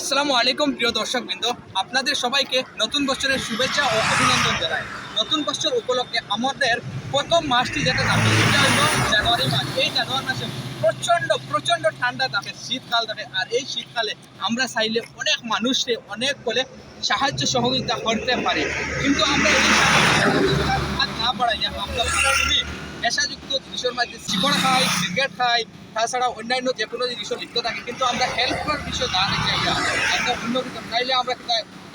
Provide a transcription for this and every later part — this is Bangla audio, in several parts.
আসসালামু আলাইকুম প্রিয় দর্শকবৃন্দ, আপনাদের সবাইকে নতুন বছরের শুভেচ্ছা ও অভিনন্দন জানাই। নতুন বছর উপলক্ষে আমাদের প্রথম মাসটি যেটা থাকে সেটা হলো জানুয়ারি মাস। এই জানুয়ারি মাসে প্রচণ্ড ঠান্ডা থাকে, শীতকাল থাকে। আর এই শীতকালে আমরা চাইলে অনেক মানুষকে অনেক বলে সাহায্য সহযোগিতা করতে পারি, কিন্তু আমরা এই হাত না বাড়াইয়া আমরা নেশাযুক্ত জিনিসের মাঝে সিগারেট খাই, সিগারেট খাই, তাছাড়া অন্যান্য যে কোনো জিনিসও লিপ্ত থাকে। কিন্তু আমরা হেল্প করার বিষয় না রেখে আমরা অন্য কিছু চাইলে আমরা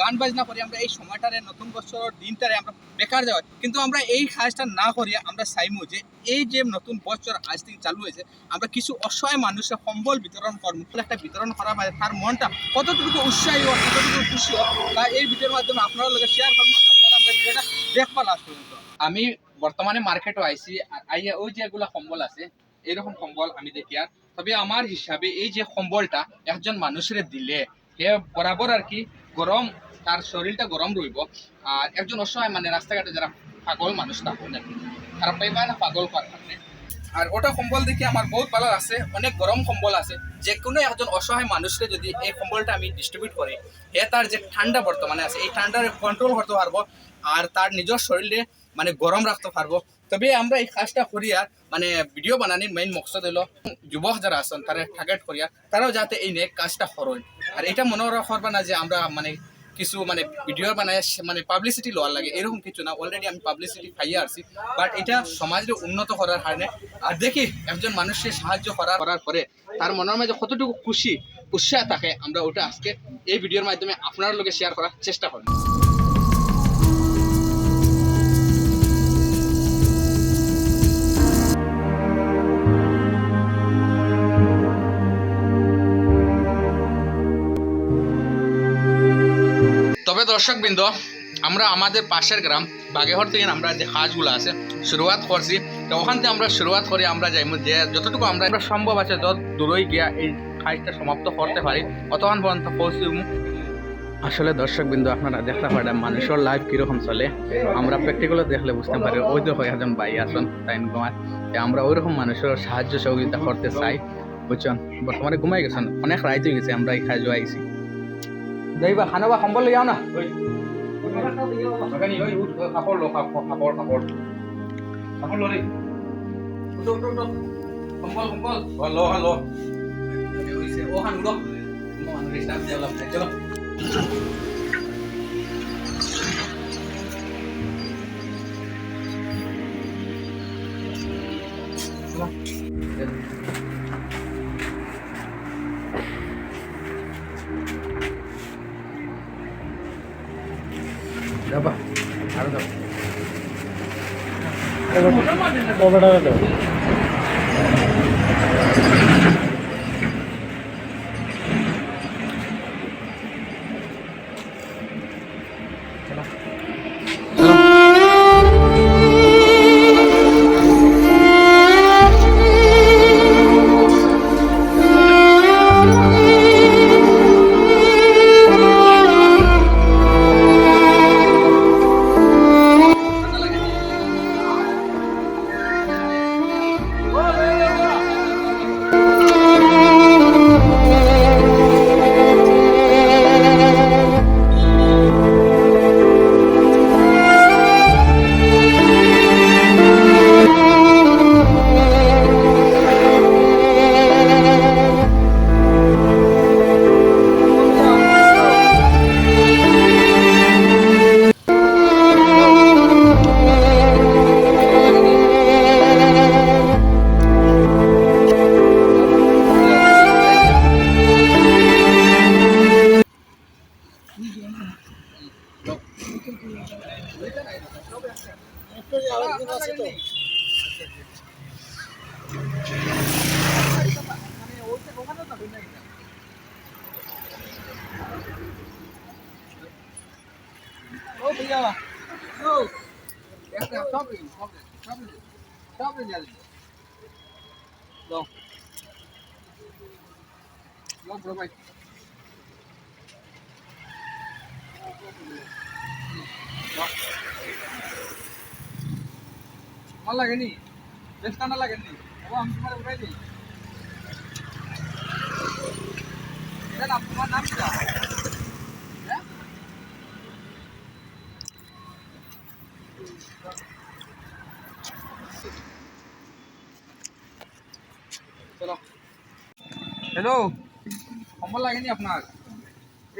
গান বাজনা করি, আমরা এই সময়টারে নতুন বছরের দিনটারে আমরা বেকার যাওয়াই। কিন্তু আমরা এই কাজটা না করিয়া আমরা চাইমু যে এই যে নতুন বছর আজ থেকে চালু হয়েছে, আমরা কিছু অসহায় মানুষের সম্বল বিতরণ করবো। একটা বিতরণ করা মানে তার মনটা কতটুকু উৎসাহী হোক, কতটুকু খুশি হোক, তা এই ভিডিওর মাধ্যমে আপনারা লোকের শেয়ার করবো। আপনারা আমরা ভিডিওটা দেখবা লাস্ট পর্যন্ত। আমি বর্তমানে মার্কেটও আইসি, আর আইয়া ওই যে এগুলা কম্বল আছে, এইরকম কম্বল আমি দেখি। আর তবে আমার হিসাবে এই যে কম্বলটা একজন মানুষের দিলে সে বরাবর আর কি গরম, তার শরীরটা গরম রইব। আর একজন অসহায় মানে রাস্তাঘাটে যারা পাগল মানুষ থাকুন আর কি, খারাপ পাইবা না পাগল থাকবে। আর ওটা কম্বল দেখি আমার বহুত ভালো আছে, অনেক গরম কম্বল আছে। যে কোনো একজন অসহায় মানুষকে যদি এই কম্বলটা আমি ডিস্ট্রিবিউট করি, এ তার যে ঠান্ডা বর্তমানে আছে এই ঠান্ডার কন্ট্রোল করতে পারবো, আর তার নিজের শরীরে মানে গরম রাখতে পারবো। তবে আমরা এই কাজটা করিয়া মানে ভিডিও বানানির মেইন মকসদ হলো যুবক যারা আছেন তারা টার্গেট করিয়া তারাও যাতে এই নেক কাজটা করেন। আর এটা মনে করবা না যে আমরা মানে কিছু মানে ভিডিও বানায় মানে পাবলিসিটি লওয়ার লাগে, এরকম কিছু না। অলরেডি আমি পাবলিসিটি পাইয়ে আসছি, বাট এটা সমাজে উন্নত করার কারণে। আর দেখি একজন মানুষকে সাহায্য করার পরে তার মনের মাঝে কতটুকু খুশি উৎসাহ থাকে, আমরা ওটা আজকে এই ভিডিওর মাধ্যমে আপনার লোকে শেয়ার করার চেষ্টা করি। তবে দর্শকবৃন্দ, আমরা আমাদের পাশের গ্রাম বাগেরহাট থেকে আমরা যে কাজগুলো আছে শুরুয়াত করছি, তো ওখান থেকে আমরা শুরুয়াত করে আমরা যাই যে যতটুকু আমরা সম্ভব আছে যত দূরই গিয়া এই কাজটা সমাপ্ত করতে পারি অতক্ষণ পর্যন্ত পৌঁছি। আসলে দর্শকবৃন্দ, আপনারা দেখতে পারেন মানুষের লাইফ কীরকম চলে, আমরা প্র্যাকটিক্যালি দেখলে বুঝতে পারি। ওই দেখো একজন ভাই আসুন তাই ঘুমায়, আমরা ওইরকম মানুষের সাহায্য সহযোগিতা করতে চাই, বুঝছেন। বর্তমানে ঘুমাই গেছেন, অনেক রাইত হয়ে গেছে, আমরা এই কাজ আইছি। যাইবা খানা বা কম্বল লই যাও না, কাপড় লো, কাপড় লো রে, কম্বল লো লো ও খান উড়ো মানুষ চলো। দাবা আরো দাও, কত টাকা দাও? Oh, भैया नो একটা সব নিয়ে যাবে। লো লো ব্রো ভাই, ভালো লাগেনি? বেশ ঠান্ডা লাগেনি? আমি তোমার উঠাই দিই। তোমার নাম কি? হ্যালো, কম্বল লাগেনি আপনার?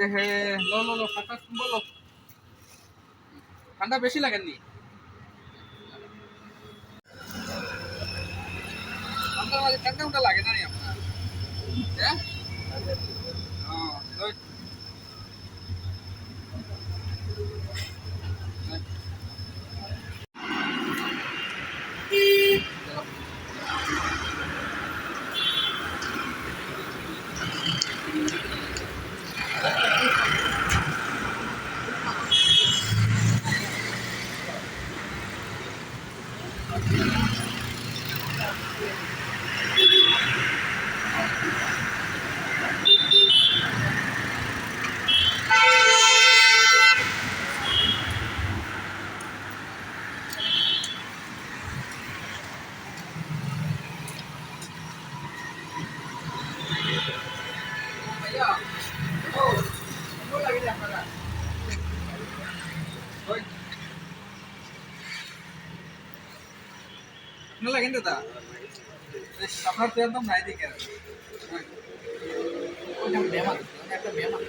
এ হে, লো লো লো, ফাটা কম্বল লো। ঠান্ডা বেশি লাগেনি? ঠান্ডার মাঝে ঠান্ডা উন্ডা লাগে না নি আপনার? হ্যাঁ? ওই, ভাইয়া, ও, কম্বল লাগেনি আপনারা? ওই, আপনার লাগেনি দাদা? ইস, আপনার তো একদম নাই দিকে। ওই, ওই যে মেহমান, একটা মেহমান।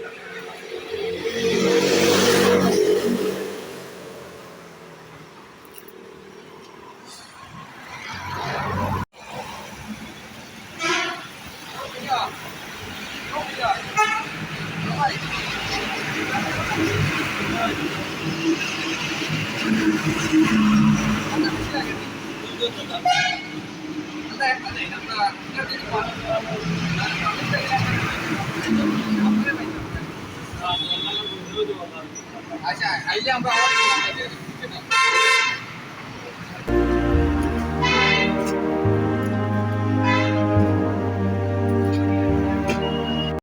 ভাইয়া, ও ভাইয়া, ও ভাই, ঠান্ডা বেশি লাগেনি? ঠান্ডা একটা নেই, ঠান্ডা আপনার যদি পারেন, আচ্ছা, আইলে আমরা আবার